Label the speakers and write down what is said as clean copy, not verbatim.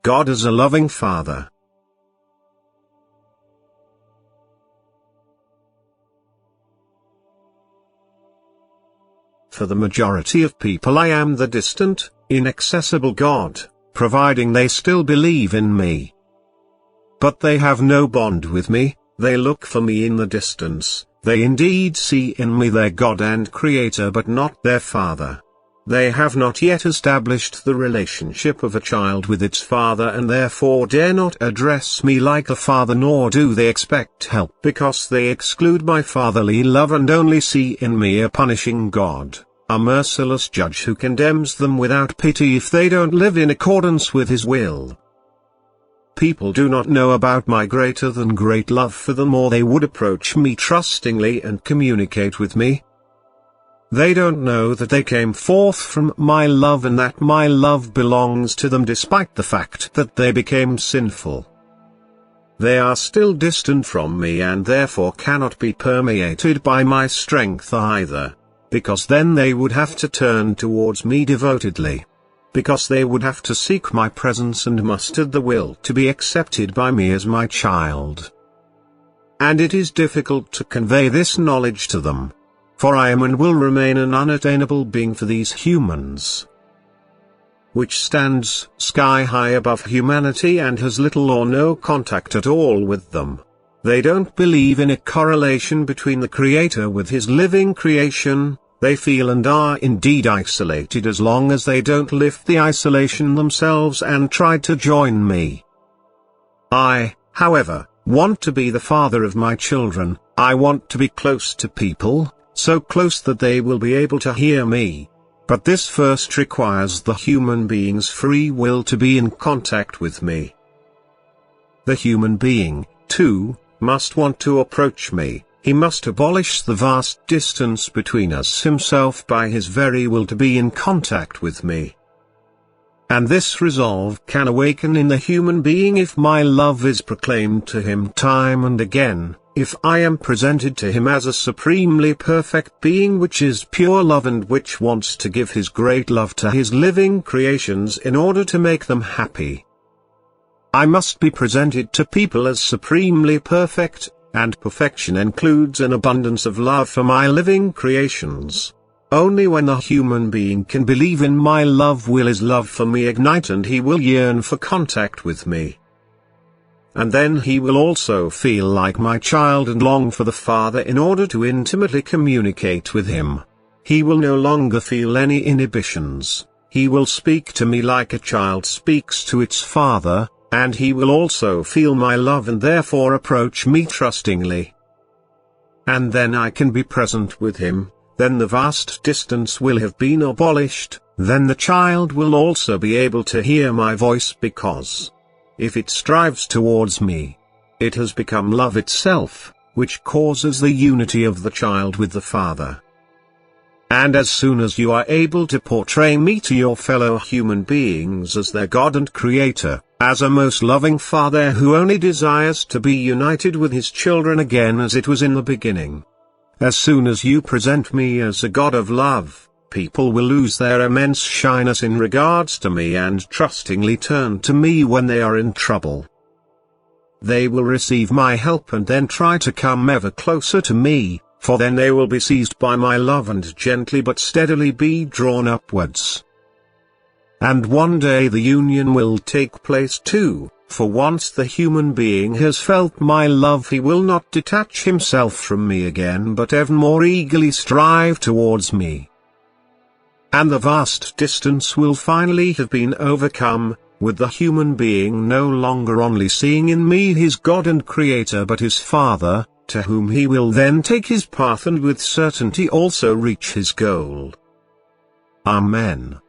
Speaker 1: God as a loving Father. For the majority of people I am the distant, inaccessible God, providing they still believe in me. But they have no bond with me, they look for me in the distance, they indeed see in me their God and Creator but not their Father. They have not yet established the relationship of a child with its father and therefore dare not address me like a father, nor do they expect help because they exclude my fatherly love and only see in me a punishing God, a merciless judge who condemns them without pity if they don't live in accordance with his will. People do not know about my greater than great love for them, or they would approach me trustingly and communicate with me. They don't know that they came forth from my love and that my love belongs to them despite the fact that they became sinful. They are still distant from me and therefore cannot be permeated by my strength either, because then they would have to turn towards me devotedly. Because they would have to seek my presence and muster the will to be accepted by me as my child. And it is difficult to convey this knowledge to them. For I am and will remain an unattainable being for these humans, which stands sky high above humanity and has little or no contact at all with them. They don't believe in a correlation between the Creator with his living creation. They feel and are indeed isolated as long as they don't lift the isolation themselves and try to join me. I, however, want to be the father of my children. I want to be close to people, so close that they will be able to hear me. But this first requires the human being's free will to be in contact with me. The human being, too, must want to approach me. He must abolish the vast distance between us himself by his very will to be in contact with me. And this resolve can awaken in the human being if my love is proclaimed to him time and again, if I am presented to him as a supremely perfect being which is pure love and which wants to give his great love to his living creations in order to make them happy. I must be presented to people as supremely perfect, and perfection includes an abundance of love for my living creations. Only when the human being can believe in my love will his love for me ignite and he will yearn for contact with me. And then he will also feel like my child and long for the Father in order to intimately communicate with him. He will no longer feel any inhibitions. He will speak to me like a child speaks to its father, and he will also feel my love and therefore approach me trustingly. And then I can be present with him, then the vast distance will have been abolished, then the child will also be able to hear my voice because, if it strives towards me, it has become love itself, which causes the unity of the child with the Father. And as soon as you are able to portray me to your fellow human beings as their God and Creator, as a most loving Father who only desires to be united with his children again as it was in the beginning, as soon as you present me as a God of love, people will lose their immense shyness in regards to me and trustingly turn to me when they are in trouble. They will receive my help and then try to come ever closer to me, for then they will be seized by my love and gently but steadily be drawn upwards. And one day the union will take place too, for once the human being has felt my love he will not detach himself from me again but ever more eagerly strive towards me. And the vast distance will finally have been overcome, with the human being no longer only seeing in me his God and Creator but his Father, to whom he will then take his path and with certainty also reach his goal. Amen.